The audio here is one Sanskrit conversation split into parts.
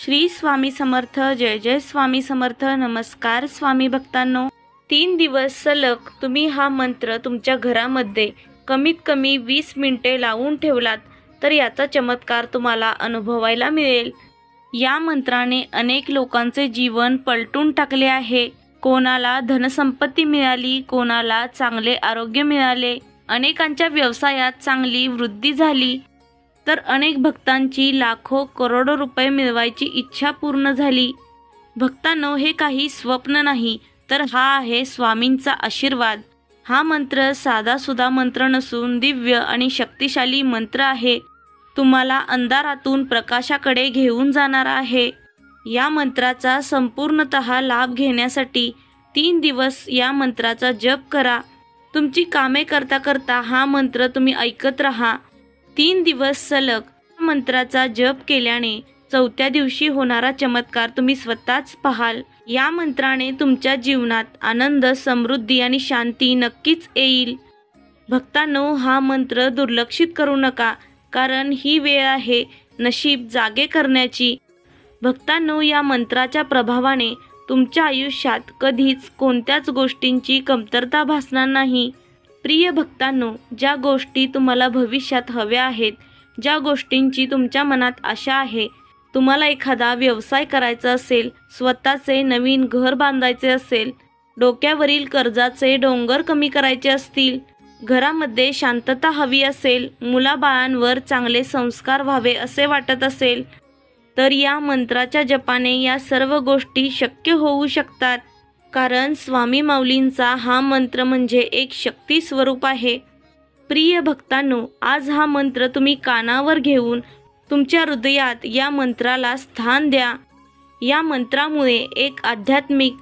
श्री स्वामी समर्थ. जय जय स्वामी समर्थ. नमस्कार स्वामी भक्तांनो. 3 दिवस सलग तुम्ही हा मंत्र तुमच्या घरामध्ये कमीत कमी 20 मिनिटे लावून ठेवलात तर याचा चमत्कार तुम्हाला अनुभवायला मिळेल. या मंत्राने अनेक लोकांचे जीवन पलटून टाकले आहे. कोणाला धनसंपत्ती मिळाली, कोणाला चांगले आरोग्य मिळाले, अनेकांच्या व्यवसायात चांगली वृद्धी झाली, तर अनेक भक्तांची लाखो करोडो रुपये मिळवायची इच्छा पूर्ण झाली. भक्तांनो, हे काही स्वप्न नाही, तर हा आहे स्वामींचा आशीर्वाद. हा मंत्र साधा सुधा मंत्र नसून दिव्य आणि शक्तिशाली मंत्र आहे. तुम्हाला अंधारातून प्रकाशाकडे घेऊन जाणारा आहे. या मंत्राचा संपूर्णतः लाभ घेण्यासाठी 3 दिवस या मंत्राचा जप करा. तुमची कामे करता करता हा मंत्र तुम्ही ऐकत राहा. 3 दिवस सलग मंत्राचा जप केल्याने 4थ्या दिवशी होणारा चमत्कार तुम्ही स्वतःच पाहाल. या मंत्राने तुमच्या जीवनात आनंद, समृद्धी आणि शांती नक्कीच येईल. भक्तांनो, हा मंत्र दुर्लक्षित करू नका, कारण ही वेळ आहे नशीब जागे करण्याची. भक्तांनो, या मंत्राच्या प्रभावाने तुमच्या आयुष्यात कधीच कोणत्याच गोष्टींची कमतरता भासणार नाही. प्रिय भक्तांनो, ज्या गोष्टी तुम्हाला भविष्यात हव्या आहेत, ज्या गोष्टींची तुमच्या मनात आशा आहे, तुम्हाला एखादा व्यवसाय करायचा असेल, स्वतःचे नवीन घर बांधायचे असेल, डोक्यावरील कर्जाचे डोंगर कमी करायचे असतील, घरामध्ये शांतता हवी असेल, मुलाबाळांवर चांगले संस्कार व्हावे असे वाटत असेल, तर या मंत्राच्या जपाने या सर्व गोष्टी शक्य होऊ शकतात. कारण स्वामी माऊलींचा हा मंत्र म्हणजे एक शक्ती स्वरूप आहे. प्रिय भक्तांनो, आज हा मंत्र तुम्ही कानावर घेऊन तुमच्या हृदयात या मंत्राला स्थान द्या. या मंत्रामुळे एक आध्यात्मिक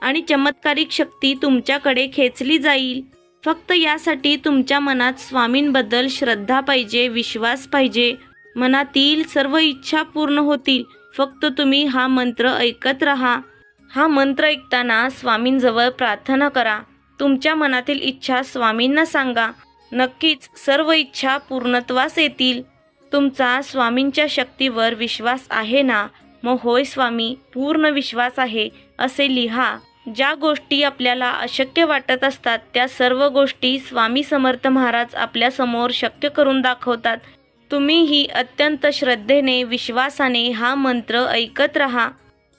आणि चमत्कारिक शक्ती तुमच्याकडे खेचली जाईल. फक्त यासाठी तुमच्या मनात स्वामींबद्दल श्रद्धा पाहिजे, विश्वास पाहिजे. मनातील सर्व इच्छा पूर्ण होतील. फक्त तुम्ही हा मंत्र ऐकत राहा. हा मंत्र ऐकताना स्वामींजवळ प्रार्थना करा. तुमच्या मनातील इच्छा स्वामींना सांगा. नक्कीच सर्व इच्छा पूर्णत्वास येतील. तुमचा स्वामींच्या शक्तीवर विश्वास आहे ना? मग होय स्वामी, पूर्ण विश्वास आहे असे लिहा. ज्या गोष्टी आपल्याला अशक्य वाटत असतात त्या सर्व गोष्टी स्वामी समर्थ महाराज आपल्यासमोर शक्य करून दाखवतात. तुम्हीही अत्यंत श्रद्धेने, विश्वासाने हा मंत्र ऐकत राहा.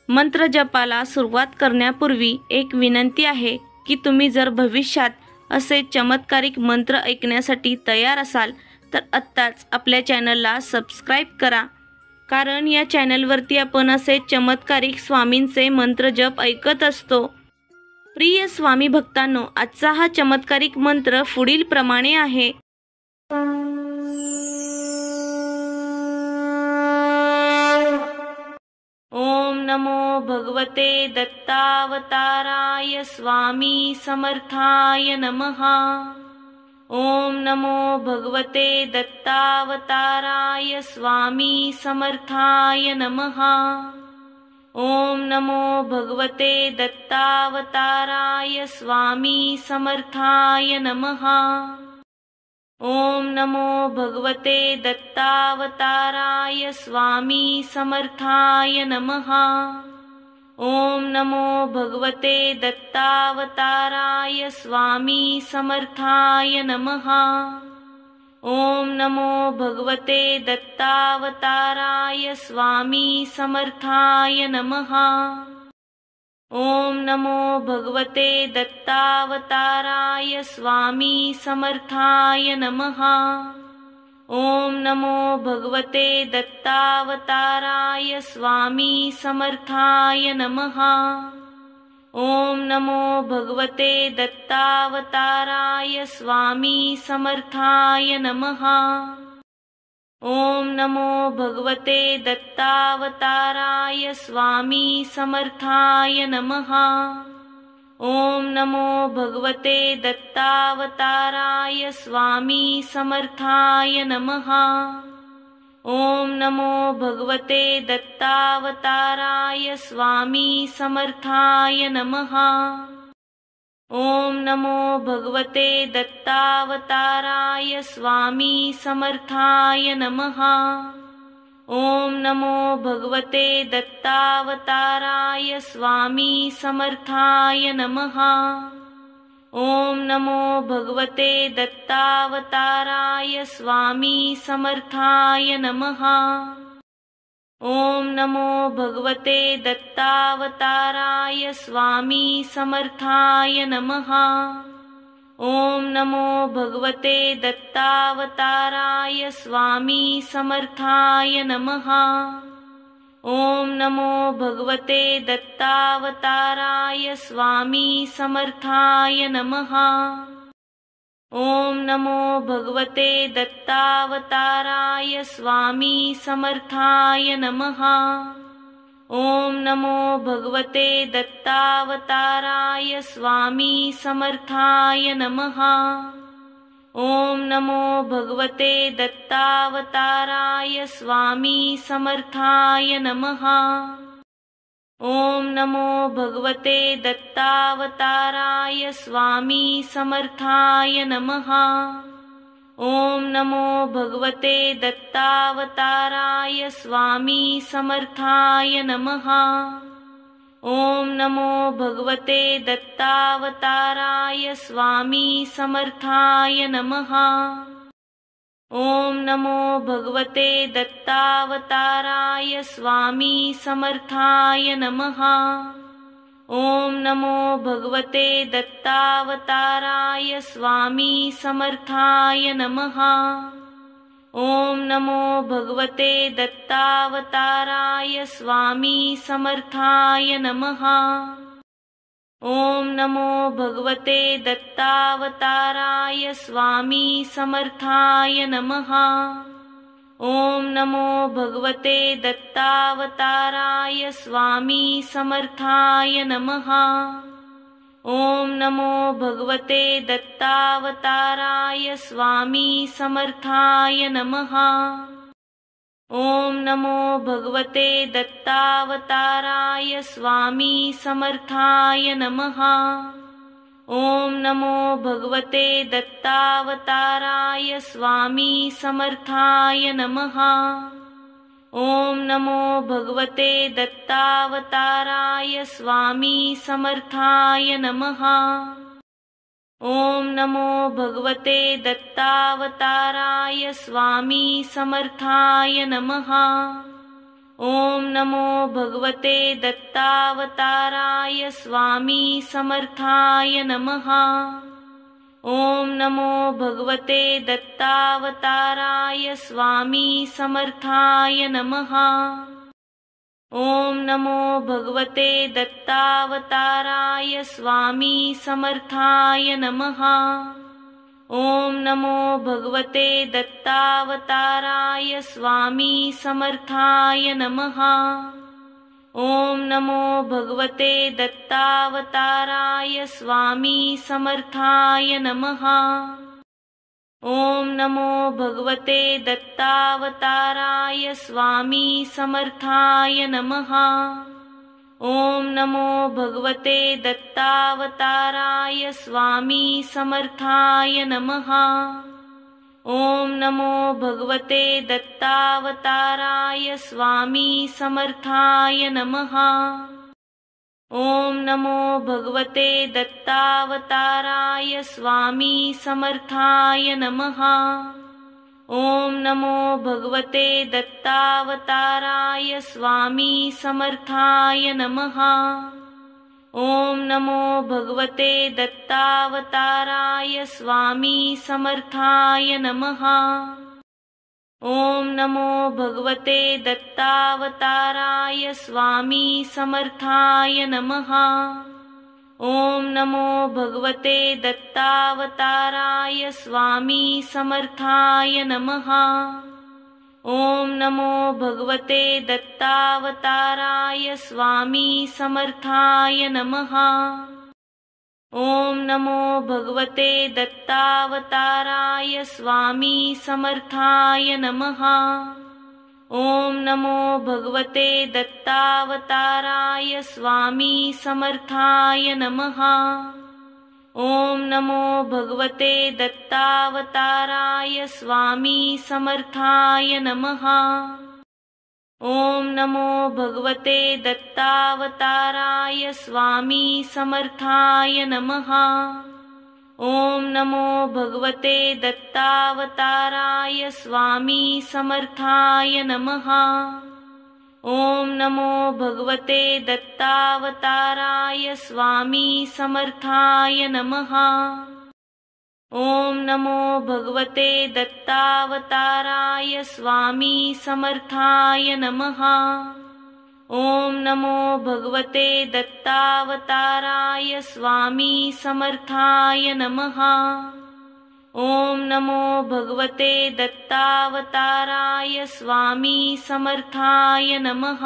मंत्र जपाला सुरुवात करण्यापूर्वी एक विनंती आहे की तुम्ही जर भविष्यात असे चमत्कारिक मंत्र ऐकण्यासाठी तयार असाल तर आत्ताच आपल्या चॅनलला सबस्क्राईब करा. कारण या चॅनलवरती आपण असे चमत्कारिक स्वामींचे मंत्र जप ऐकत असतो. प्रिय स्वामी भक्तांनो, आजचा हा चमत्कारिक मंत्र पुढील प्रमाणे आहे. ओम नमो भगवते दत्तावताराय स्वामी समर्थाय नमः. ओम नमो भगवते दत्तावताराय स्वामी समर्थाय नमः. ओम नमो भगवते दत्तावताराय स्वामी समर्थाय नमः. ओम नमो भगवते दत्तावताराय स्वामी समर्थाय नमः. ओम नमो भगवते दत्तावताराय स्वामी समर्थाय नमः. ओम नमो भगवते दत्तावताराय स्वामी समर्थाय नमः. ओम नमो भगवते दत्तावताराय स्वामी समर्थाय नमः. ओम नमो भगवते दत्तावताराय स्वामी समर्थाय नमः. ओम नमो भगवते दत्तावताराय स्वामी समर्थाय नमः. ओम नमो भगवते दत्तावताराय स्वामी समर्थाय नमः. ओम नमो भगवते दत्तावताराय स्वामी समर्थाय नमः. ओम नमो भगवते दत्तावताराय स्वामी समर्थाय नमः. ओम नमो भगवते दत्तावताराय स्वामी समर्थाय नमः. ॐ नमो भगवते दत्तावताराय स्वामी समर्थाय नमः। ॐ नमो भगवते दत्तावताराय स्वामी समर्थाय नमः। ॐ नमो भगवते दत्तावताराय स्वामी समर्थाय नमः। ॐ नमो भगवते दत्तावताराय स्वामी समर्थाय नमः। ॐ नमो भगवते दत्तावताराय स्वामी समर्थाय नमः। ॐ नमो भगवते दत्तावताराय स्वामी समर्थाय नमः। ॐ नमो भगवते दत्तावताराय स्वामी समर्थाय नमः। ॐ नमो भगवते दत्तावताराय स्वामी समर्थाय नमः। ॐ नमो भगवते दत्तावताराय स्वामी समर्थाय नमः। ॐ नमो भगवते दत्तावताराय स्वामी समर्थाय नमः। ॐ नमो भगवते दत्तावताराय स्वामी समर्थाय नमः। ॐ नमो भगवते दत्तावताराय स्वामी समर्थाय नमः। ॐ नमो भगवते दत्तावताराय स्वामी समर्थाय नमः। ॐ नमो भगवते दत्तावताराय स्वामी समर्थाय नमः। ॐ नमो भगवते दत्तावताराय स्वामी समर्थाय नमः। ॐ नमो भगवते दत्तावताराय स्वामी समर्थाय नमः। ॐ नमो भगवते दत्तावताराय स्वामी समर्थाय नमः। ॐ नमो भगवते दत्तावताराय स्वामी समर्थाय नमः। ॐ नमो भगवते दत्तावताराय स्वामी समर्थाय नमः। ॐ नमो भगवते दत्तावताराय स्वामी समर्थाय नमः। ॐ नमो भगवते दत्तावताराय स्वामी समर्थाय नमः। ॐ नमो भगवते दत्तावताराय स्वामी समर्थाय नमः। ॐ नमो भगवते दत्तावताराय स्वामी समर्थाय नमः। ॐ नमो भगवते दत्तावताराय स्वामी समर्थाय नमः। ॐ नमो भगवते दत्तावताराय स्वामी समर्थाय नमः। ॐ नमो भगवते दत्तावताराय स्वामी समर्थाय नमः। ॐ नमो भगवते दत्तावताराय स्वामी समर्थाय नमः। ॐ नमो भगवते दत्तावताराय स्वामी समर्थाय नमः। ॐ नमो भगवते दत्तावताराय स्वामी समर्थाय नमः। ॐ नमो भगवते दत्तावताराय स्वामी समर्थाय नमः। ॐ नमो भगवते दत्तावताराय स्वामी समर्थाय नमः। ॐ नमो भगवते दत्तावताराय स्वामी समर्थाय नमः। ॐ नमो भगवते दत्तावताराय स्वामी समर्थाय नमः। ॐ नमो भगवते दत्तावताराय स्वामी समर्थाय नमः। ॐ नमो भगवते दत्तावताराय स्वामी समर्थाय नमः। ॐ नमो भगवते दत्तावताराय स्वामी समर्थाय नमः। ॐ नमो भगवते दत्तावताराय स्वामी समर्थाय नमः। ॐ नमो भगवते दत्तावताराय स्वामी समर्थाय नमः। ओम नमो भगवते दत्तावताराय स्वामी समर्थाय नमः। ओम नमो भगवते दत्तावताराय स्वामी समर्थाय नमः। ओम नमो भगवते दत्तावताराय स्वामी समर्थाय नमः। ओम नमो भगवते दत्तावताराय स्वामी समर्थाय नमः। ओम नमो भगवते दत्तावताराय स्वामी समर्थाय नमः। ओम नमो भगवते दत्तावताराय स्वामी समर्थाय नमः।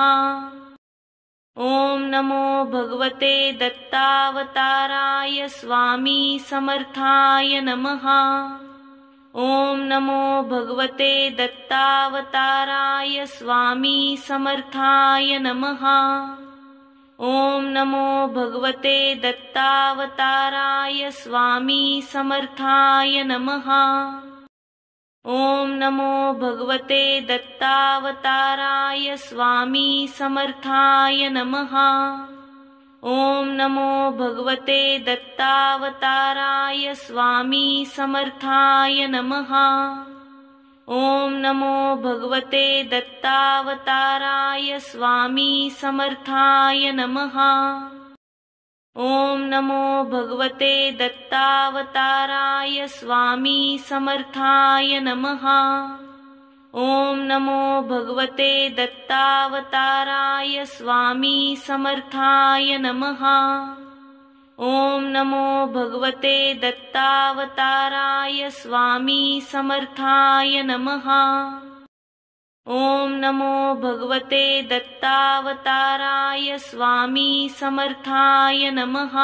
ओम नमो भगवते दत्तावताराय स्वामी समर्थाय नमः। ओम नमो भगवते दत्तावताराय स्वामी समर्थाय नमः। ओम नमो भगवते दत्तावताराय स्वामी समर्थाय नमः। ओम नमो भगवते दत्तावताराय स्वामी समर्थाय नमः। ओम नमो भगवते दत्तावताराय स्वामी समर्थाय नमः। ओम नमो भगवते दत्तावताराय स्वामी समर्थाय नमः। ओम नमो भगवते दत्तावताराय स्वामी समर्थाय नमः। ओम नमो भगवते दत्तावताराय स्वामी समर्थाय नमः। ओम नमो भगवते दत्तावताराय स्वामी समर्थाय नमः। ओम नमो भगवते दत्तावताराय स्वामी समर्थाय नमः।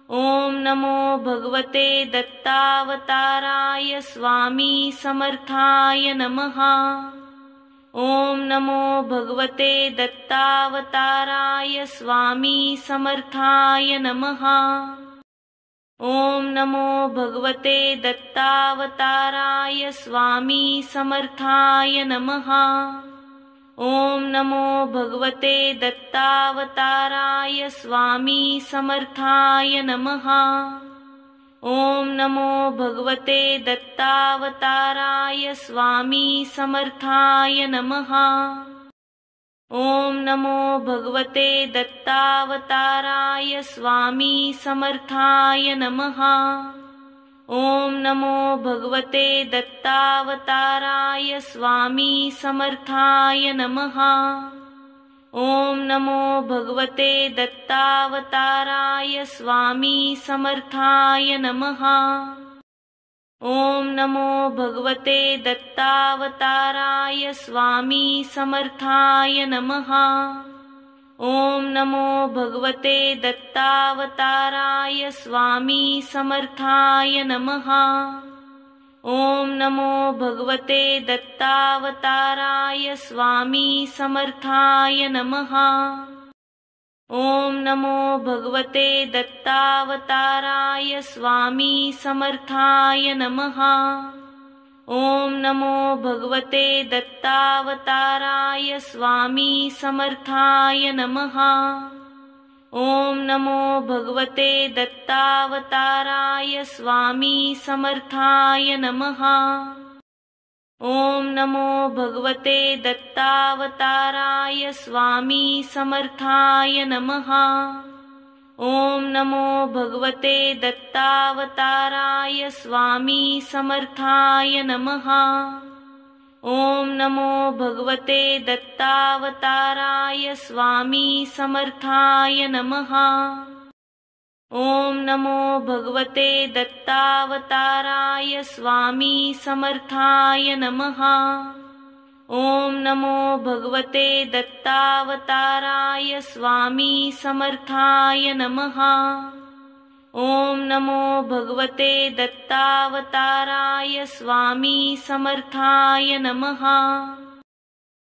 ओम नमो भगवते दत्तावताराय स्वामी समर्थाय नमः। ओम नमो भगवते दत्तावताराय स्वामी समर्थाय नमः। ओम नमो भगवते दत्तावताराय स्वामी समर्थाय नमः। ओम नमो भगवते दत्तावताराय स्वामी समर्थाय नमः। ओम नमो भगवते दत्तावताराय स्वामी समर्थाय नमः। ओम नमो भगवते दत्तावताराय स्वामी समर्थाय नमः। ओम नमो भगवते दत्तावताराय स्वामी समर्थाय नमः। ओम नमो भगवते दत्तावताराय स्वामी समर्थाय नमः। ओम नमो भगवते दत्तावताराय स्वामी समर्थाय नमः। ओम नमो भगवते दत्तावताराय स्वामी समर्थाय नमः। ओम नमो भगवते दत्तावताराय स्वामी समर्थाय नमः। ओम नमो भगवते दत्तावताराय स्वामी समर्थाय नमः। ओम नमो भगवते दत्तावताराय स्वामी समर्थाय नमः। ओम नमो भगवते दत्तावताराय स्वामी समर्थाय नमः। ओम नमो भगवते दत्तावताराय स्वामी समर्थाय नमः। ओम नमो भगवते दत्तावताराय स्वामी समर्थाय नमः। ओम नमो भगवते दत्तावताराय स्वामी समर्थाय नमः। ओम नमो भगवते दत्तावताराय स्वामी समर्थाय नमः। ओम नमो भगवते दत्तावताराय स्वामी समर्थाय नमः। ओम नमो भगवते दत्तावताराय स्वामी समर्थाय नमः।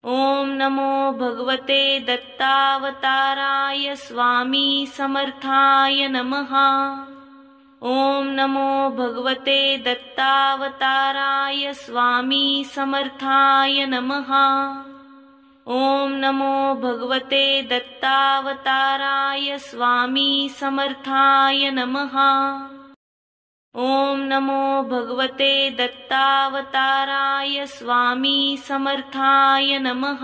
ओम नमो भगवते दत्तावताराय स्वामी समर्थाय नमः। ओम नमो भगवते दत्तावताराय स्वामी समर्थाय नमः। ओम नमो भगवते दत्तावताराय स्वामी समर्थाय नमः। ओम नमो भगवते दत्तावताराय स्वामी समर्थाय नमः।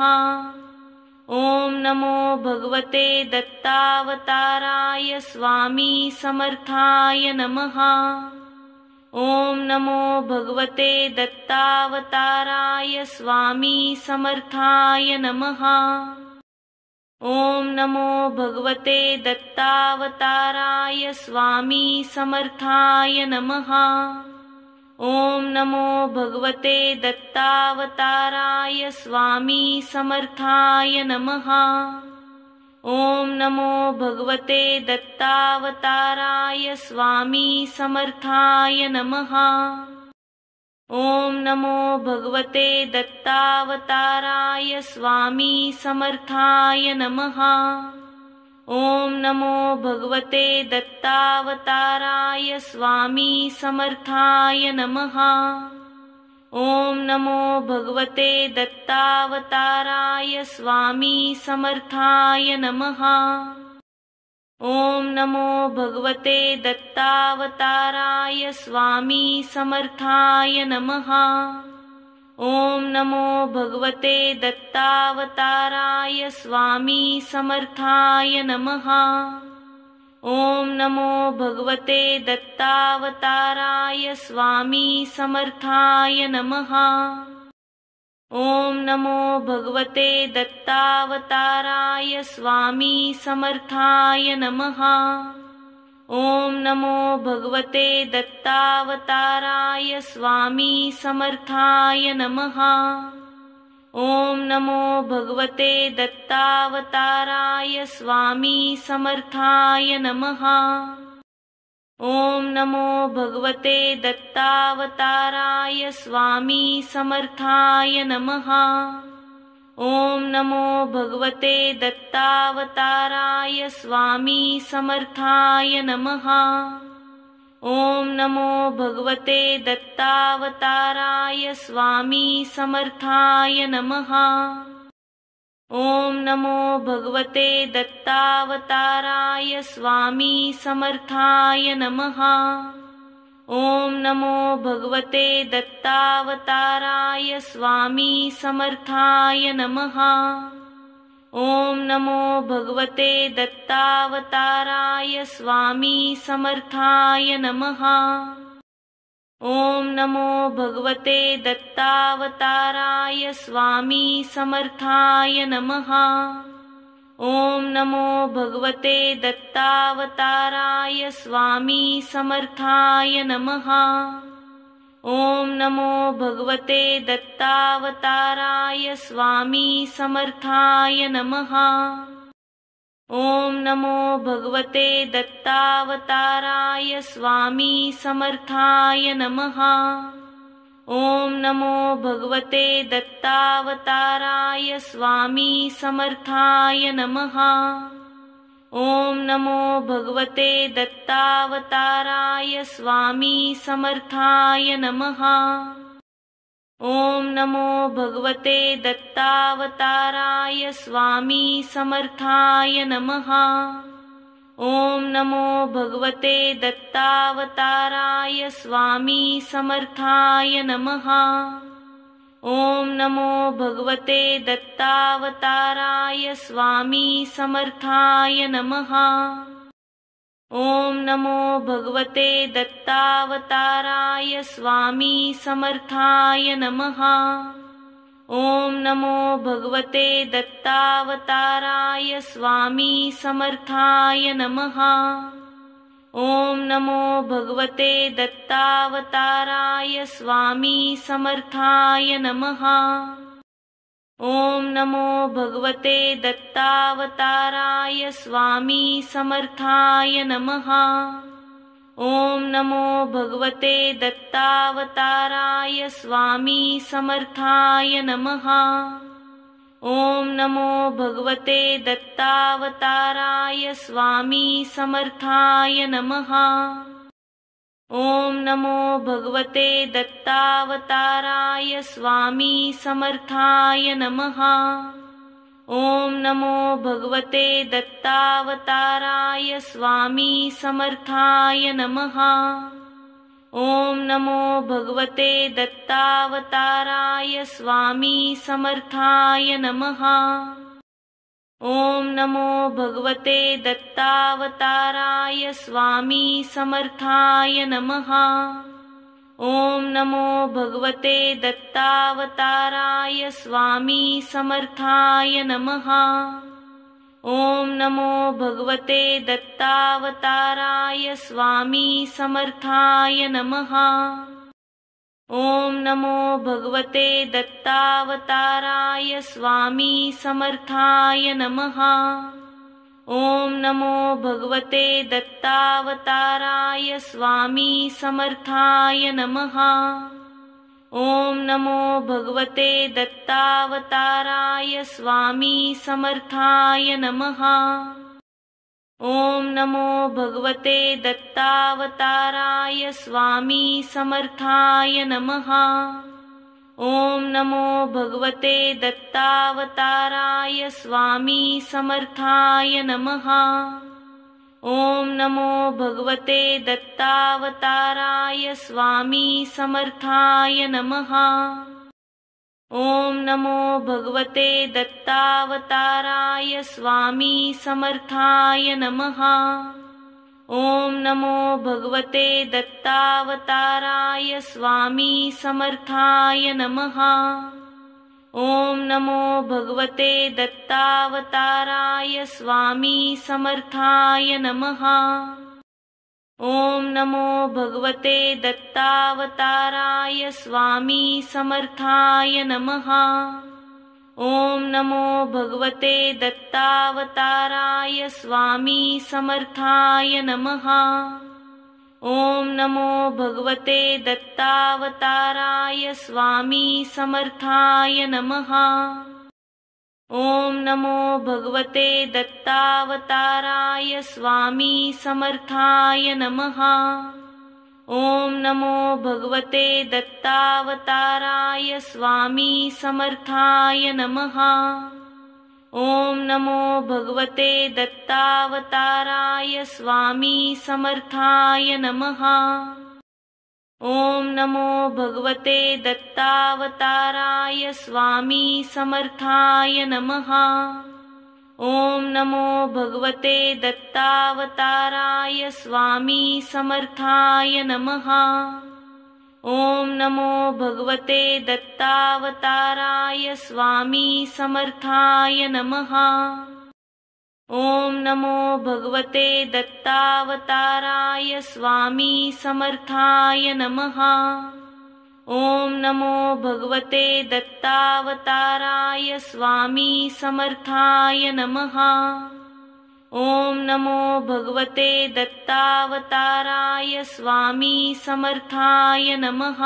ओम नमो भगवते दत्तावताराय स्वामी समर्थाय नमः। ओम नमो भगवते दत्तावताराय स्वामी समर्थाय नमः। ओम नमो भगवते दत्तावताराय स्वामी समर्थाय नमः। ओम नमो भगवते दत्तावताराय स्वामी समर्थाय नमः। ओम नमो भगवते दत्तावताराय स्वामी समर्थाय नमः। ओम नमो भगवते दत्तावताराय स्वामी समर्थाय नमः। ओम नमो भगवते दत्तावताराय स्वामी समर्थाय नमः। ओम नमो भगवते दत्तावताराय स्वामी समर्थाय नमः। ओम नमो भगवते दत्तावताराय स्वामी समर्थाय नमः। ओम नमो भगवते दत्तावताराय स्वामी समर्थाय नमः। ओम नमो भगवते दत्तावताराय स्वामी समर्थाय नमः। ओम नमो भगवते दत्तावताराय स्वामी समर्थाय नमः। ओम नमो भगवते दत्तावताराय स्वामी समर्थाय नमः। ओम नमो भगवते दत्तावताराय स्वामी समर्थाय नमः। ओम नमो भगवते दत्तावताराय स्वामी समर्थाय नमः। ओम नमो भगवते दत्तावताराय स्वामी समर्थाय नमः। ओम नमो भगवते दत्तावताराय स्वामी समर्थाय नमः। ओम नमो भगवते दत्तावताराय स्वामी समर्थाय नमः। ओम नमो भगवते दत्तावताराय स्वामी समर्थाय नमः। ओम नमो भगवते दत्तावताराय स्वामी समर्थाय नमः। ओम नमो भगवते दत्तावताराय स्वामी समर्थाय नमः। ओम नमो भगवते दत्तावताराय स्वामी समर्थाय नमः। ओम नमो भगवते दत्तावताराय स्वामी समर्थाय नमः। ओम नमो भगवते दत्तावताराय स्वामी समर्थाय नमः। ओम नमो भगवते दत्तावताराय स्वामी समर्थाय नमः। ओम नमो भगवते दत्तावताराय स्वामी समर्थाय नमः। ओम नमो भगवते दत्तावताराय स्वामी समर्थाय नमः। ओम नमो भगवते दत्तावताराय स्वामी समर्थाय नमः। ओम नमो भगवते दत्तावताराय स्वामी समर्थाय नमः। ओम नमो भगवते दत्तावताराय स्वामी समर्थाय नमः। ओम नमो भगवते दत्तावताराय स्वामी समर्थाय नमः। ओम नमो भगवते दत्तावताराय स्वामी समर्थाय नमः। ओम नमो भगवते दत्तावताराय स्वामी समर्थाय नमः। ओम नमो भगवते दत्तावताराय स्वामी समर्थाय नमः। ओम नमो भगवते दत्तावताराय स्वामी समर्थाय नमः। ओम नमो भगवते दत्तावताराय स्वामी समर्थाय नमः। ओम नमो भगवते दत्तावताराय स्वामी समर्थाय नमः। ओम नमो भगवते दत्तावताराय स्वामी समर्थाय नमः। ओम नमो भगवते दत्तावताराय स्वामी समर्थाय नमः। ओम नमो भगवते दत्तावताराय स्वामी समर्थाय नमः। ओम नमो भगवते दत्तावताराय स्वामी समर्थाय नमः। ओम नमो भगवते दत्तावताराय स्वामी समर्थाय नमः। ओम नमो भगवते दत्तावताराय स्वामी समर्थाय नमः। ओम नमो भगवते दत्तावताराय स्वामी समर्थाय नमः। ओम नमो भगवते दत्तावताराय स्वामी समर्थाय नमः। ओम नमो भगवते दत्तावताराय स्वामी समर्थाय नमः। ओम नमो भगवते दत्तावताराय स्वामी समर्थाय नमः। ओम नमो भगवते दत्तावताराय स्वामी समर्थाय नमः। ओम नमो भगवते दत्तावताराय स्वामी समर्थाय नमः। ओम नमो भगवते दत्तावताराय स्वामी समर्थाय नमः। ओम नमो भगवते दत्तावताराय स्वामी समर्थाय नमः। ओम नमो भगवते दत्तावताराय स्वामी समर्थाय नमः। ओम नमो भगवते दत्तावताराय स्वामी समर्थाय नमः। ओम नमो भगवते दत्तावताराय स्वामी समर्थाय नमः। ओम नमो भगवते दत्तावताराय स्वामी समर्थाय नमः। ओम नमो भगवते दत्तावताराय स्वामी समर्थाय नमः। ओम नमो भगवते दत्तावताराय स्वामी समर्थाय नमः। ओम नमो भगवते दत्तावताराय स्वामी समर्थाय नमः। ओम नमो भगवते दत्तावताराय स्वामी समर्थाय नमः। ओम नमो भगवते दत्तावताराय स्वामी समर्थाय नमः। ओम नमो भगवते दत्तावताराय स्वामी समर्थाय नमः। ओम नमो भगवते दत्तावताराय स्वामी समर्थाय नमः।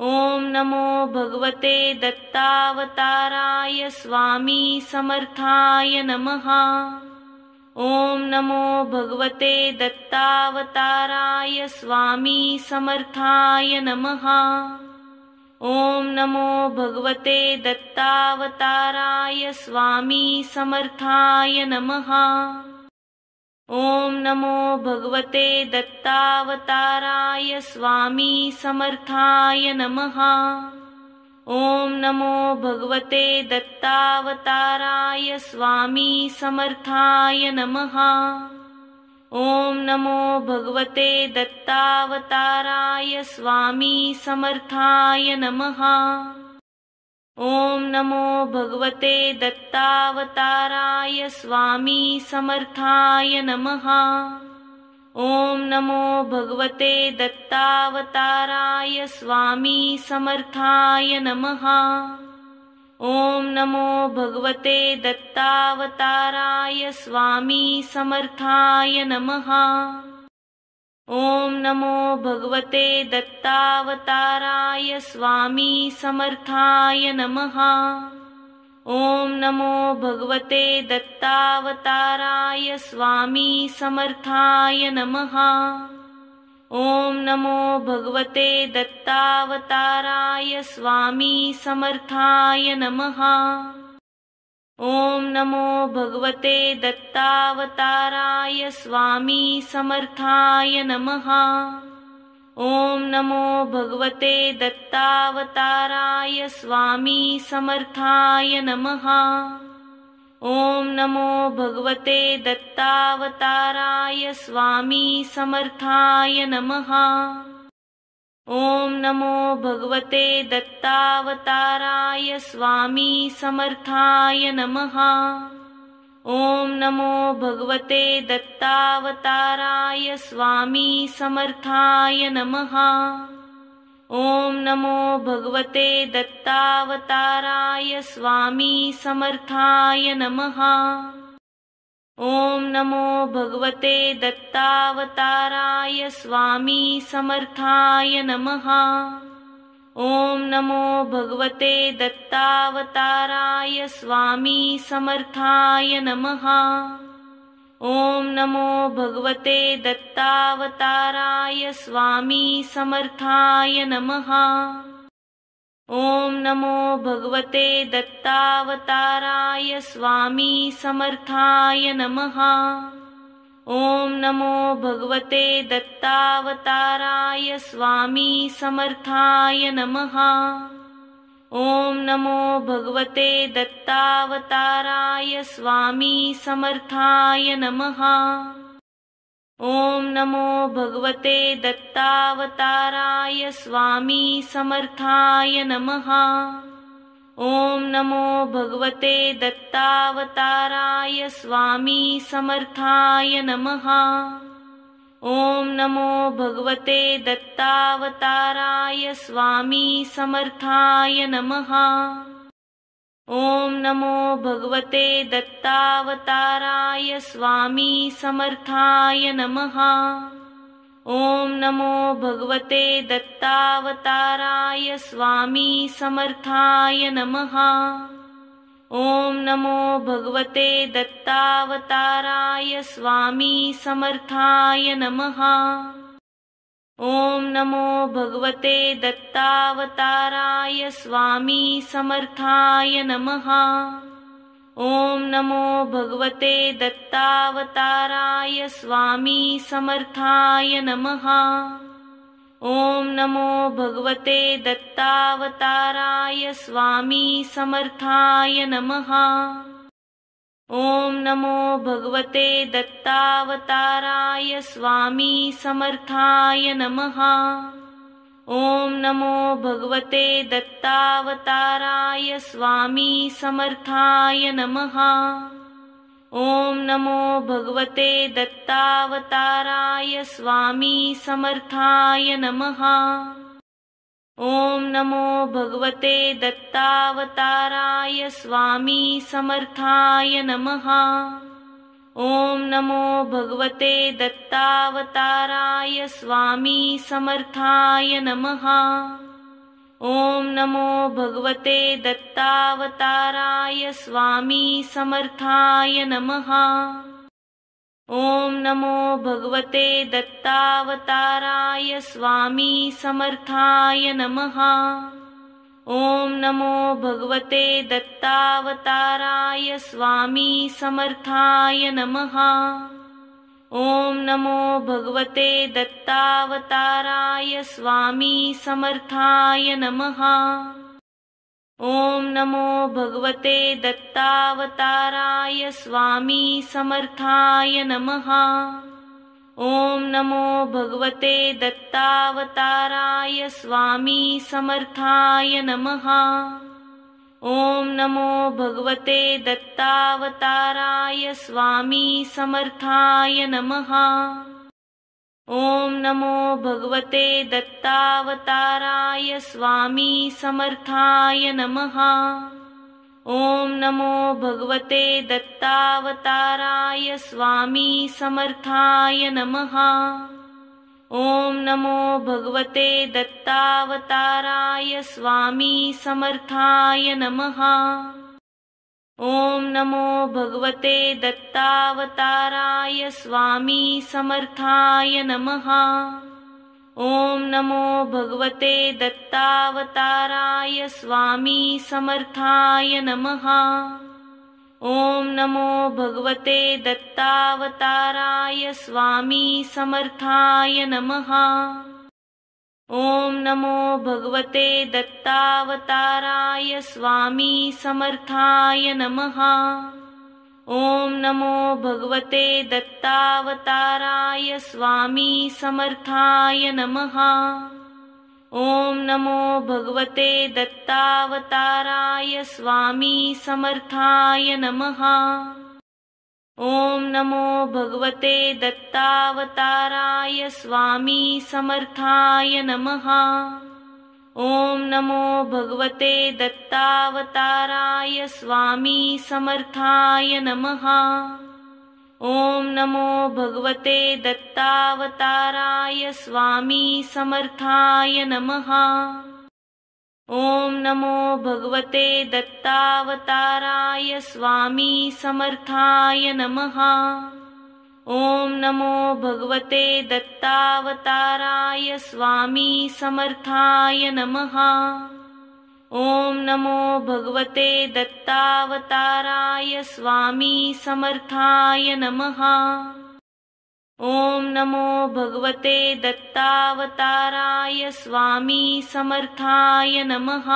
ओम नमो भगवते दत्तावताराय स्वामी समर्थाय नमः। ओम नमो भगवते दत्तावताराय स्वामी समर्थाय नमः। ओम नमो भगवते दत्तावताराय स्वामी समर्थाय नमः। ओम नमो भगवते दत्तावताराय स्वामी समर्थाय नमः। ओम नमो भगवते दत्तावताराय स्वामी समर्थाय नमः। ओम नमो भगवते दत्तावताराय स्वामी समर्थाय नमः। ओम नमो भगवते दत्तावताराय स्वामी समर्थाय नमः। ओम नमो भगवते दत्तावताराय स्वामी समर्थाय नमः। ओम नमो भगवते दत्तावताराय स्वामी समर्थाय नमः। ओम नमो भगवते दत्तावताराय स्वामी समर्थाय नमः। ओम नमो भगवते दत्तावताराय स्वामी समर्थाय नमः। ओम नमो भगवते दत्तावताराय स्वामी समर्थाय नमः। ओम नमो भगवते दत्तावताराय स्वामी समर्थाय नमः। ओम नमो भगवते दत्तावताराय स्वामी समर्थाय नमः। ओम नमो भगवते दत्तावताराय स्वामी समर्थाय नमः। ओम नमो भगवते दत्तावताराय स्वामी समर्थाय नमः। ओम नमो भगवते दत्तावताराय स्वामी समर्थाय नमः। ओम नमो भगवते दत्तावताराय स्वामी समर्थाय नमः। ओम नमो भगवते दत्तावताराय स्वामी समर्थाय नमः। ओम नमो भगवते दत्तावताराय स्वामी समर्थाय नमः। ओम नमो भगवते दत्तावताराय स्वामी समर्थाय नमः। ओम नमो भगवते दत्तावताराय स्वामी समर्थाय नमः। ओम नमो भगवते दत्तावताराय स्वामी समर्थाय नमः। ओम नमो भगवते दत्तावताराय स्वामी समर्थाय नमः। ओम नमो भगवते दत्तावताराय स्वामी समर्थाय नमः। ओम नमो भगवते दत्तावताराय स्वामी समर्थाय नमः। ओम नमो भगवते दत्तावताराय स्वामी समर्थाय नमः। ओम नमो भगवते दत्तावताराय स्वामी समर्थाय नमः। ओम नमो भगवते दत्तावताराय स्वामी समर्थाय नमः। ओम नमो भगवते दत्तावताराय स्वामी समर्थाय नमः। ओम नमो भगवते दत्तावताराय स्वामी समर्थाय नमः। ओम नमो भगवते दत्तावताराय स्वामी समर्थाय नमः। ओम नमो भगवते दत्तावताराय स्वामी समर्थाय नमः। ओम नमो भगवते दत्तावताराय स्वामी समर्थाय नमः। ओम नमो भगवते दत्तावताराय स्वामी समर्थाय नमः। ओम नमो भगवते दत्तावताराय स्वामी समर्थाय नमः। ओम नमो भगवते दत्तावताराय स्वामी समर्थाय नमः। ओम नमो भगवते दत्तावताराय स्वामी समर्थाय नमः। ओम नमो भगवते दत्तावताराय स्वामी समर्थाय नमः। ओम नमो भगवते दत्तावताराय स्वामी समर्थाय नमः। ओम नमो भगवते दत्तावताराय स्वामी समर्थाय नमः। ओम नमो भगवते दत्तावताराय स्वामी समर्थाय नमः। ओम नमो भगवते दत्तावताराय स्वामी समर्थाय नमः। ओम नमो भगवते दत्तावताराय स्वामी समर्थाय नमः। ओम नमो भगवते दत्तावताराय स्वामी समर्थाय नमः। ओम नमो भगवते दत्तावताराय स्वामी समर्थाय नमः। ओम नमो भगवते दत्तावताराय स्वामी समर्थाय नमः। ओम नमो भगवते दत्तावताराय स्वामी समर्थाय नमः। ओम नमो भगवते दत्तावताराय स्वामी समर्थाय नमः। ओम नमो भगवते दत्तावताराय स्वामी समर्थाय नमः। ओम नमो भगवते दत्तावताराय स्वामी समर्थाय नमः। ओम नमो भगवते दत्तावताराय स्वामी समर्थाय नमः। ओम नमो भगवते दत्तावताराय स्वामी समर्थाय नमः। ओम नमो भगवते दत्तावताराय स्वामी समर्थाय नमः। ओम नमो भगवते दत्तावताराय स्वामी समर्थाय नमः। ओम नमो भगवते दत्तावताराय स्वामी समर्थाय नमः। ओम नमो भगवते दत्तावताराय स्वामी समर्थाय नमः। ओम नमो भगवते दत्तावताराय स्वामी समर्थाय नमः। ओम नमो भगवते दत्तावताराय स्वामी समर्थाय नमः। ओम नमो भगवते दत्तावताराय स्वामी समर्थाय नमः। ओम नमो भगवते दत्तावताराय स्वामी समर्थाय नमः।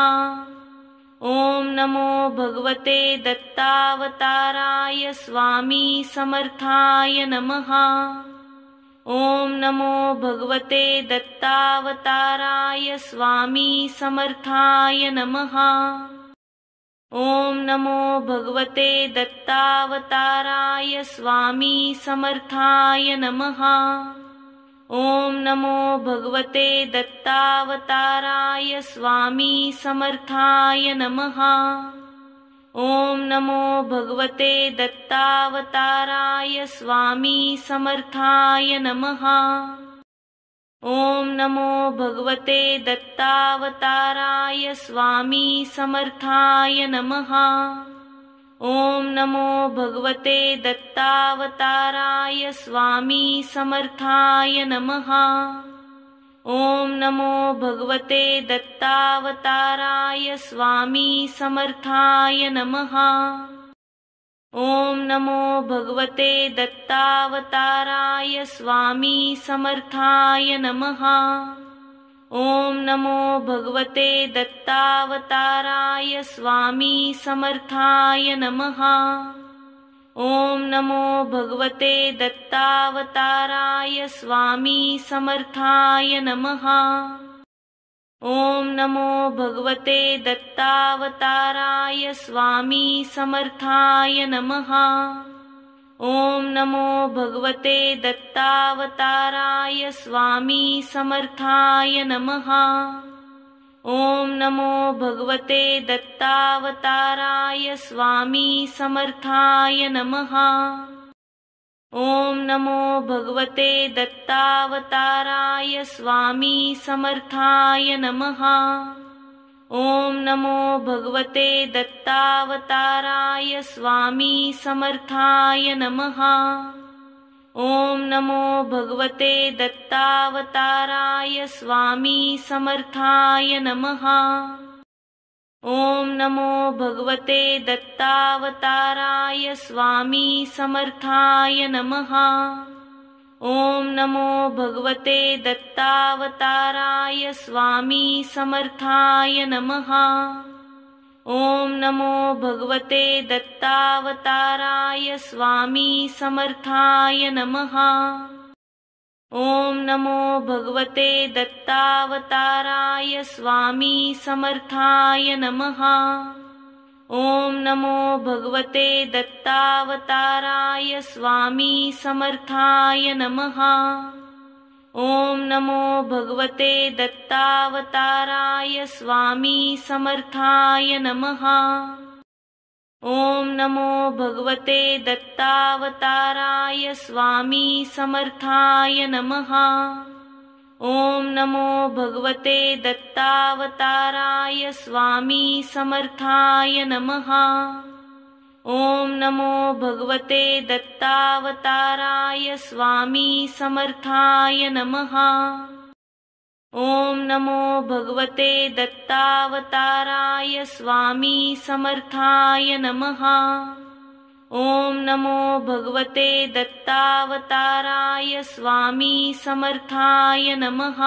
ओम नमो भगवते दत्तावताराय स्वामी समर्थाय नमः। ओम नमो भगवते दत्तावताराय स्वामी समर्थाय नमः। ओम नमो भगवते दत्तावताराय स्वामी समर्थाय नमः। ओम नमो भगवते दत्तावताराय स्वामी समर्थाय नमः। ओम नमो भगवते दत्तावताराय स्वामी समर्थाय नमः। ओम नमो भगवते दत्तावताराय स्वामी समर्थाय नमः। ओम नमो भगवते दत्तावताराय स्वामी समर्थाय नमः। ओम नमो भगवते दत्तावताराय स्वामी समर्थाय नमः। ओम नमो भगवते दत्तावताराय स्वामी समर्थाय नमः। ओम नमो भगवते दत्तावताराय स्वामी समर्थाय नमः। ओम नमो भगवते दत्तावताराय स्वामी समर्थाय नमः। ओम नमो भगवते दत्तावताराय स्वामी समर्थाय नमः। ओम नमो भगवते दत्तावताराय स्वामी समर्थाय नमः। ओम नमो भगवते दत्तावताराय स्वामी समर्थाय नमः। ओम नमो भगवते दत्तावताराय स्वामी समर्थाय नमः। ओम नमो भगवते दत्तावताराय स्वामी समर्थाय नमः। ओम नमो भगवते दत्तावताराय स्वामी समर्थाय नमः। ओम नमो भगवते दत्तावताराय स्वामी समर्थाय नमः। ओम नमो भगवते दत्तावताराय स्वामी समर्थाय नमः। ओम नमो भगवते दत्तावताराय स्वामी समर्थाय नमः। ओम नमो भगवते दत्तावताराय स्वामी समर्थाय नमः। ओम नमो भगवते दत्तावताराय स्वामी समर्थाय नमः। ओम नमो भगवते दत्तावताराय स्वामी समर्थाय नमः। ओम नमो भगवते दत्तावताराय स्वामी समर्थाय नमः। ओम नमो भगवते दत्तावताराय स्वामी समर्थाय नमः। ओम नमो भगवते दत्तावताराय स्वामी समर्थाय नमः। ओम नमो भगवते दत्तावताराय स्वामी समर्थाय नमः। ओम नमो भगवते दत्तावताराय स्वामी समर्थाय नमः।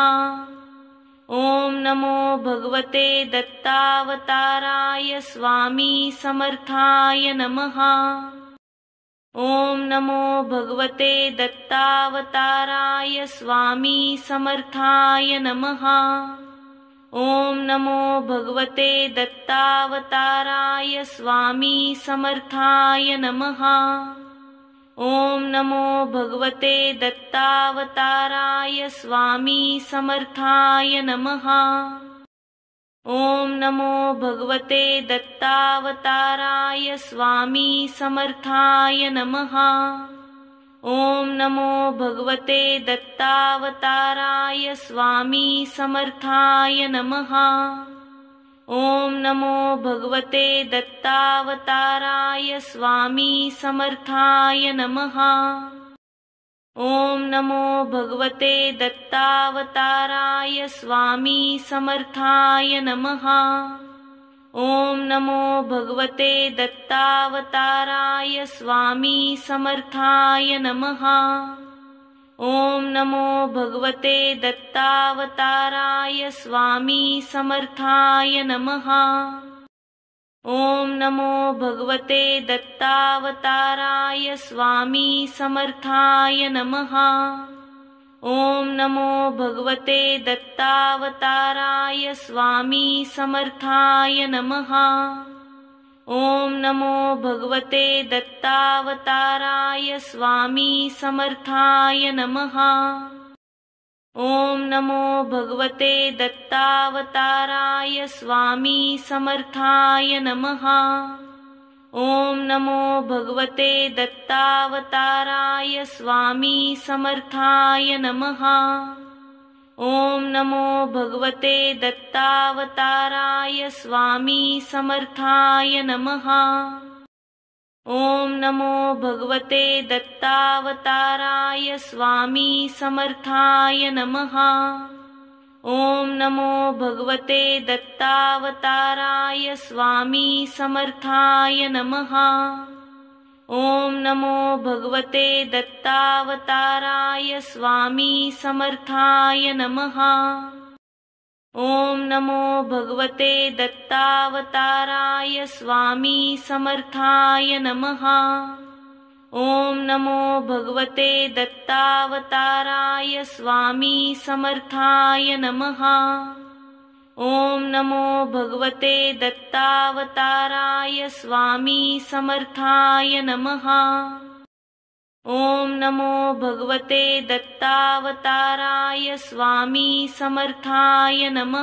ओम नमो भगवते दत्तावताराय स्वामी समर्थाय नमः। ओम नमो भगवते दत्तावताराय स्वामी समर्थाय नमः। ओम नमो भगवते दत्तावताराय स्वामी समर्थाय नमः। ओम नमो भगवते दत्तावताराय स्वामी समर्थाय नमः। ओम नमो भगवते दत्तावताराय स्वामी समर्थाय नमः। ओम नमो भगवते दत्तावताराय स्वामी समर्थाय नमः। ओम नमो भगवते दत्तावताराय स्वामी समर्थाय नमः। ओम नमो भगवते दत्तावताराय स्वामी समर्थाय नमः। ओम नमो भगवते दत्तावताराय स्वामी समर्थाय नमः। ओम नमो भगवते दत्तावताराय स्वामी समर्थाय नमः। ओम नमो भगवते दत्तावताराय स्वामी समर्थाय नमः। ओम नमो भगवते दत्तावताराय स्वामी समर्थाय नमः। ओम नमो भगवते दत्तावताराय स्वामी समर्थाय नमः। ओम नमो भगवते दत्तावताराय स्वामी समर्थाय नमः। ओम नमो भगवते दत्तावताराय स्वामी समर्थाय नमः। ओम नमो भगवते दत्तावताराय स्वामी समर्थाय नमः। ओम नमो भगवते दत्तावताराय स्वामी समर्थाय नमः। ओम नमो भगवते दत्तावताराय स्वामी समर्थाय नमः। ओम नमो भगवते दत्तावताराय स्वामी समर्थाय नमः। ओम नमो भगवते दत्तावताराय स्वामी समर्थाय नमः। ओम नमो भगवते दत्तावताराय स्वामी समर्थाय नमः। ओम नमो भगवते दत्तावताराय स्वामी समर्थाय नमः। ओम नमो भगवते दत्तावताराय स्वामी समर्थाय नमः।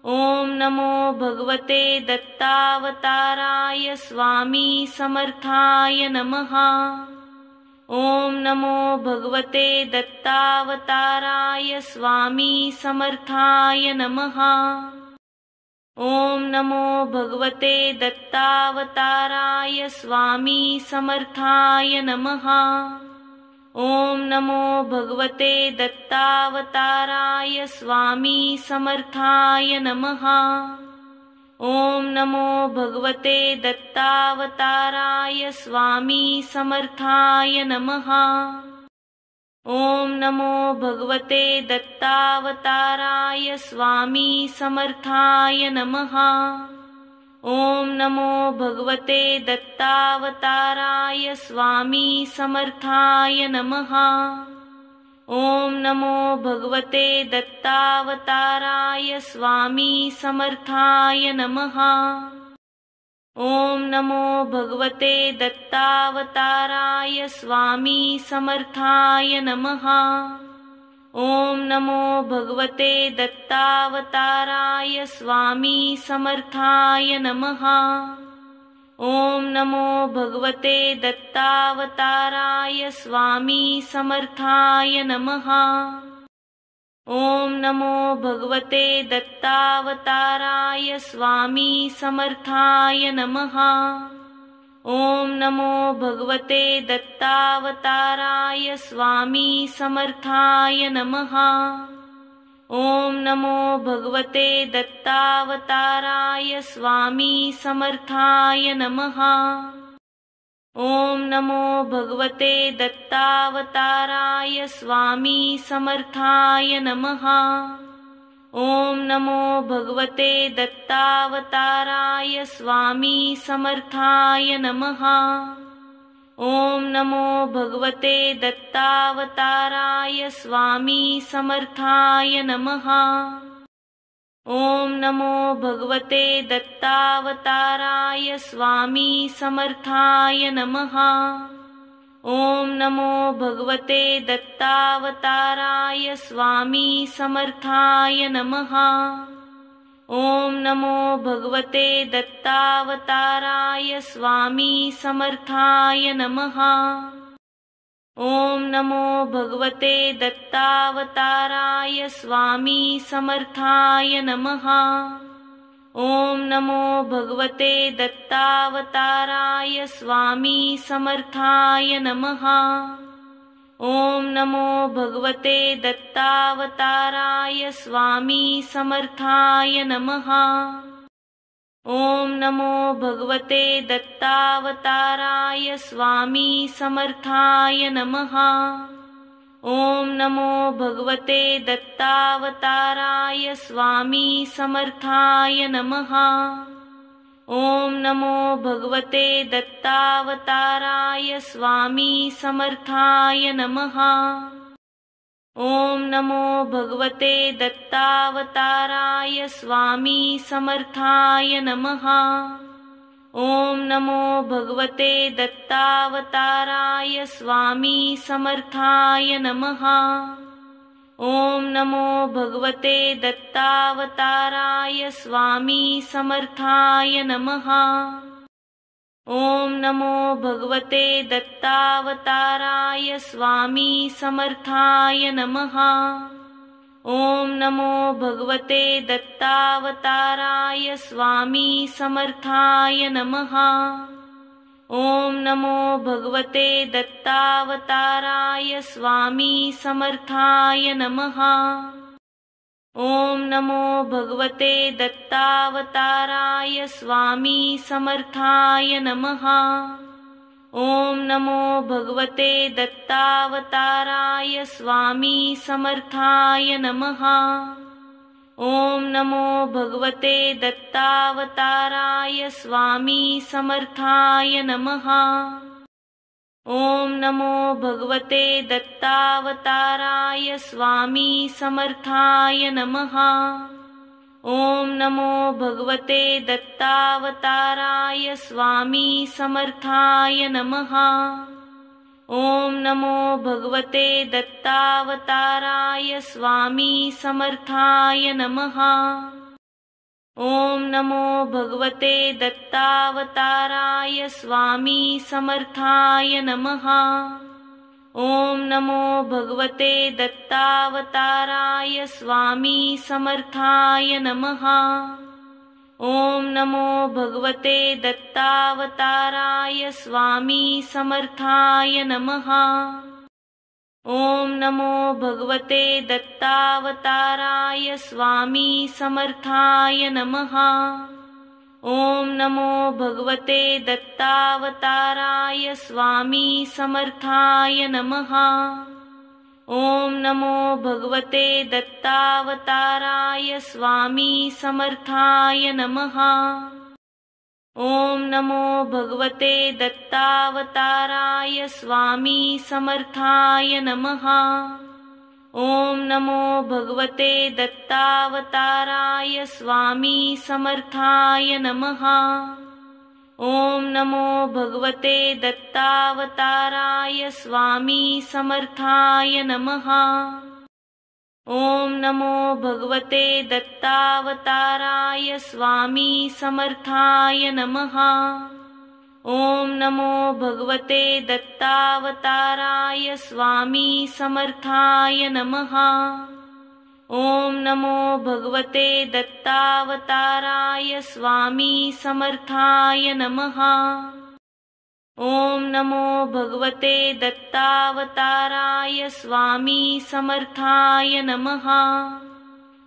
ओम नमो भगवते दत्तावताराय स्वामी समर्थाय नमः। ओम नमो भगवते दत्तावताराय स्वामी समर्थाय नमः। ओम नमो भगवते दत्तावताराय स्वामी समर्थाय नमः। ओम नमो भगवते दत्तावताराय स्वामी समर्थाय नमः। ओम नमो भगवते दत्तावताराय स्वामी समर्थाय नमः। ओम नमो भगवते दत्तावताराय स्वामी समर्थाय नमः। ओम नमो भगवते दत्तावताराय स्वामी समर्थाय नमः। ओम नमो भगवते दत्तावताराय स्वामी समर्थाय नमः। ओम नमो भगवते दत्तावताराय स्वामी समर्थाय नमः। ओम नमो भगवते दत्तावताराय स्वामी समर्थाय नमः। ओम नमो भगवते दत्तावताराय स्वामी समर्थाय नमः। ओम नमो भगवते दत्तावताराय स्वामी समर्थाय नमः। ओम नमो भगवते दत्तावताराय स्वामी समर्थाय नमः। ओम नमो भगवते दत्तावताराय स्वामी समर्थाय नमः। ओम नमो भगवते दत्तावताराय स्वामी समर्थाय नमः। ओम नमो भगवते दत्तावताराय स्वामी समर्थाय नमः। ओम नमो भगवते दत्तावताराय स्वामी समर्थाय नमः। ओम नमो भगवते दत्तावताराय स्वामी समर्थाय नमः। ओम नमो भगवते दत्तावताराय स्वामी समर्थाय नमः। ओम नमो भगवते दत्तावताराय स्वामी समर्थाय नमः। ओम नमो भगवते दत्तावताराय स्वामी समर्थाय नमः। ओम नमो भगवते दत्तावताराय स्वामी समर्थाय नमः। ओम नमो भगवते दत्तावताराय स्वामी समर्थाय नमः। ओम नमो भगवते दत्तावताराय स्वामी समर्थाय नमः। ओम नमो भगवते दत्तावताराय स्वामी समर्थाय नमः। ओम नमो भगवते दत्तावताराय स्वामी समर्थाय नमः। ओम नमो भगवते दत्तावताराय स्वामी समर्थाय नमः। ओम नमो भगवते दत्तावताराय स्वामी समर्थाय नमः। ओम नमो भगवते दत्तावताराय स्वामी समर्थाय नमः। ओम नमो भगवते दत्तावताराय स्वामी समर्थाय नमः। ओम नमो भगवते दत्तावताराय स्वामी समर्थाय नमः। ओम नमो भगवते दत्तावताराय स्वामी समर्थाय नमः। ओम नमो भगवते दत्तावताराय स्वामी समर्थाय नमः। ओम नमो भगवते दत्तावताराय स्वामी समर्थाय नमः। ओम नमो भगवते दत्तावताराय स्वामी समर्थाय नमः। ओम नमो भगवते दत्तावताराय स्वामी समर्थाय नमः। ओम नमो भगवते दत्तावताराय स्वामी समर्थाय नमः। ओम नमो भगवते दत्तावताराय स्वामी समर्थाय नमः। ओम नमो भगवते दत्तावताराय स्वामी समर्थाय नमः। ओम नमो भगवते दत्तावताराय स्वामी समर्थाय नमः। ओम नमो भगवते दत्तावताराय स्वामी समर्थाय नमः। ओम नमो भगवते दत्तावताराय स्वामी समर्थाय नमः। ओम नमो भगवते दत्तावताराय स्वामी समर्थाय नमः। ओम नमो भगवते दत्तावताराय स्वामी समर्थाय नमः। ओम नमो भगवते दत्तावताराय स्वामी समर्थाय नमः। ओम नमो भगवते दत्तावताराय स्वामी समर्थाय नमः। ओम नमो भगवते दत्तावताराय स्वामी समर्थाय नमः। ओम नमो भगवते दत्तावताराय स्वामी समर्थाय नमः। ओम नमो भगवते दत्तावताराय स्वामी समर्थाय नमः। ओम नमो भगवते दत्तावताराय स्वामी समर्थाय नमः। ओम नमो भगवते दत्तावताराय स्वामी समर्थाय नमः।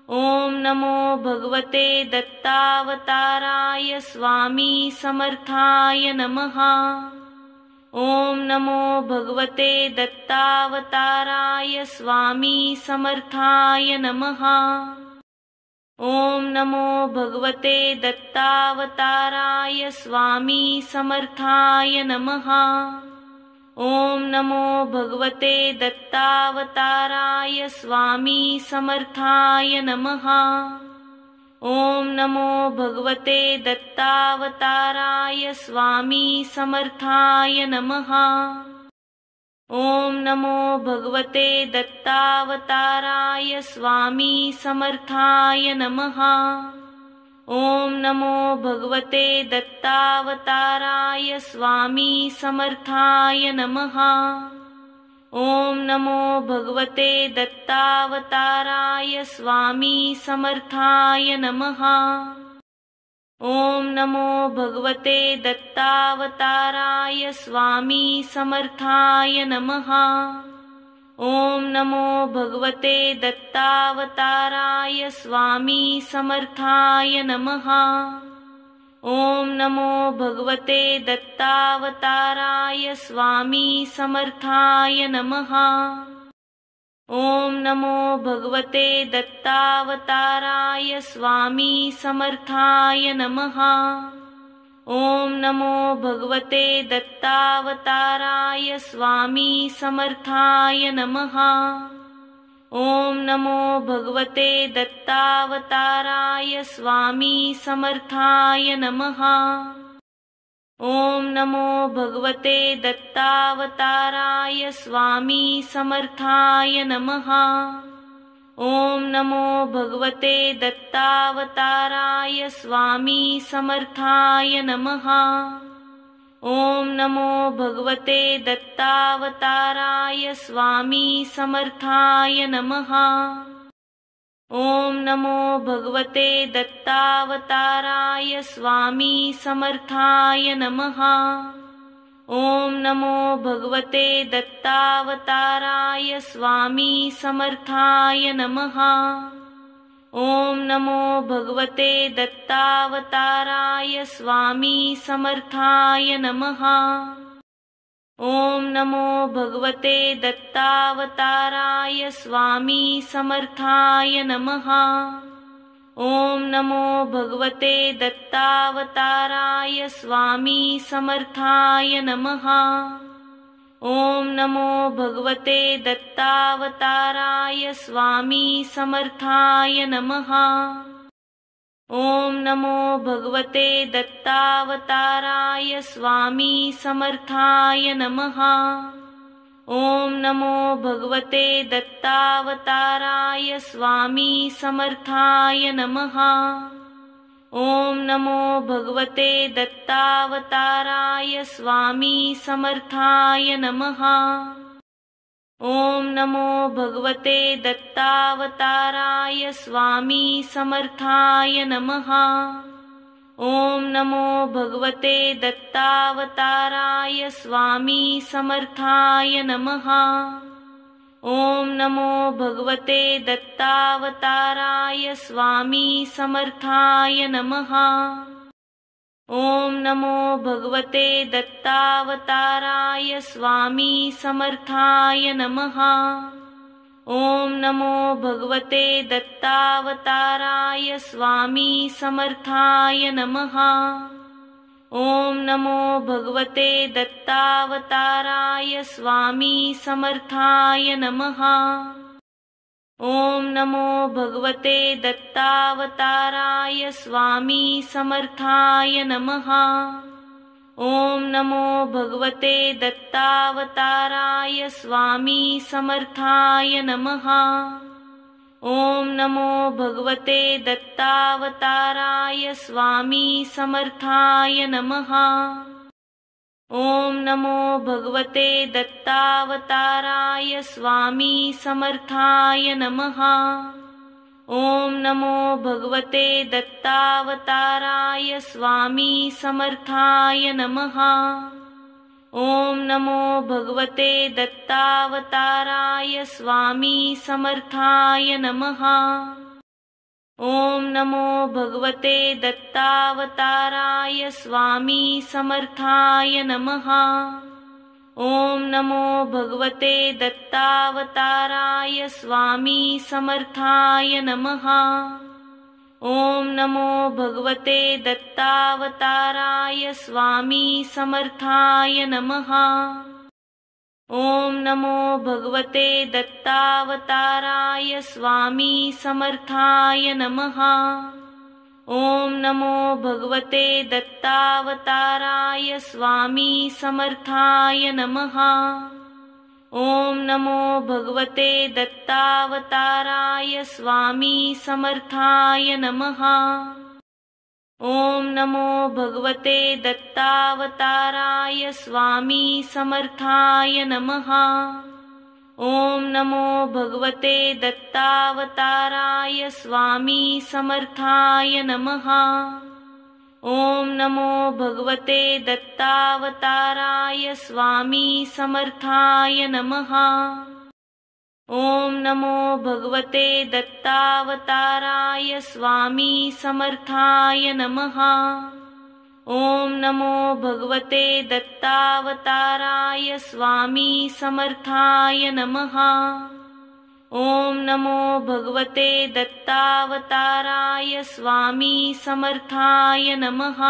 ओम नमो भगवते दत्तावताराय स्वामी समर्थाय नमः। ॐ नमो भगवते दत्तावताराय स्वामी समर्थाय नमः। ॐ नमो भगवते दत्तावताराय स्वामी समर्थाय नमः। ॐ नमो भगवते दत्तावताराय स्वामी समर्थाय नमः। ॐ नमो भगवते दत्तावताराय स्वामी समर्थाय नमः। ॐ नमो भगवते दत्तावताराय स्वामी समर्थाय नमः। ॐ नमो भगवते दत्तावताराय स्वामी समर्थाय नमः। ॐ नमो भगवते दत्तावताराय स्वामी समर्थाय नमः। ॐ नमो भगवते दत्तावताराय स्वामी समर्थाय नमः। ॐ नमो भगवते दत्तावताराय स्वामी समर्थाय नमः। ॐ नमो भगवते दत्तावताराय स्वामी समर्थाय नमः। ॐ नमो भगवते दत्तावताराय स्वामी समर्थाय नमः। ॐ नमो भगवते दत्तावताराय स्वामी समर्थाय नमः। ॐ नमो भगवते दत्तावताराय स्वामी समर्थाय नमः। ॐ नमो भगवते दत्तावताराय स्वामी समर्थाय नमः। ॐ नमो भगवते दत्तावताराय स्वामी समर्थाय नमः। ॐ नमो भगवते दत्तावताराय स्वामी समर्थाय नमः। ॐ नमो भगवते दत्तावताराय स्वामी समर्थाय नमः। ॐ नमो भगवते दत्तावताराय स्वामी समर्थाय नमः। ॐ नमो भगवते दत्तावताराय स्वामी समर्थाय नमः। ॐ नमो भगवते दत्तावताराय स्वामी समर्थाय नमः। ॐ नमो भगवते दत्तावताराय स्वामी समर्थाय नमः। ॐ नमो भगवते दत्तावताराय स्वामी समर्थाय नमः। ॐ नमो भगवते दत्तावताराय स्वामी समर्थाय नमः। ॐ नमो भगवते दत्तावताराय स्वामी समर्थाय नमः। ॐ नमो भगवते दत्तावताराय स्वामी समर्थाय नमः। ॐ नमो भगवते दत्तावताराय स्वामी समर्थाय नमः। ॐ नमो भगवते दत्तावताराय स्वामी समर्थाय नमः। ॐ नमो भगवते दत्तावताराय स्वामी समर्थाय नमः। ॐ नमो भगवते दत्तावताराय स्वामी समर्थाय नमः। ॐ नमो भगवते दत्तावताराय स्वामी समर्थाय नमः। ॐ नमो भगवते दत्तावताराय स्वामी समर्थाय नमः। ॐ नमो भगवते दत्तावताराय स्वामी समर्थाय नमः। ॐ नमो भगवते दत्तावताराय स्वामी समर्थाय नमः। ॐ नमो भगवते दत्तावताराय स्वामी समर्थाय नमः। ॐ नमो भगवते दत्तावताराय स्वामी समर्थाय नमः। ॐ नमो भगवते दत्तावताराय स्वामी समर्थाय नमः। ॐ नमो भगवते दत्तावताराय स्वामी समर्थाय नमः। ॐ नमो भगवते दत्तावताराय स्वामी समर्थाय नमः। ओम नमो भगवते दत्तावताराय स्वामी समर्थाय नमः। ओम नमो भगवते दत्तावताराय स्वामी समर्थाय नमः। ओम नमो भगवते दत्तावताराय स्वामी समर्थाय नमः। ओम नमो भगवते दत्तावताराय स्वामी समर्थाय नमः। ओम नमो भगवते दत्तावताराय स्वामी समर्थाय नमः। ओम नमो भगवते दत्तावताराय स्वामी समर्थाय नमः। ओम नमो भगवते दत्तावताराय स्वामी समर्थाय नमः। ओम नमो भगवते दत्तावताराय स्वामी समर्थाय नमः। ओम नमो भगवते दत्तावताराय स्वामी समर्थाय नमः। ओम नमो भगवते दत्तावताराय स्वामी समर्थाय नमः। ओम नमो भगवते दत्तावताराय स्वामी समर्थाय नमः।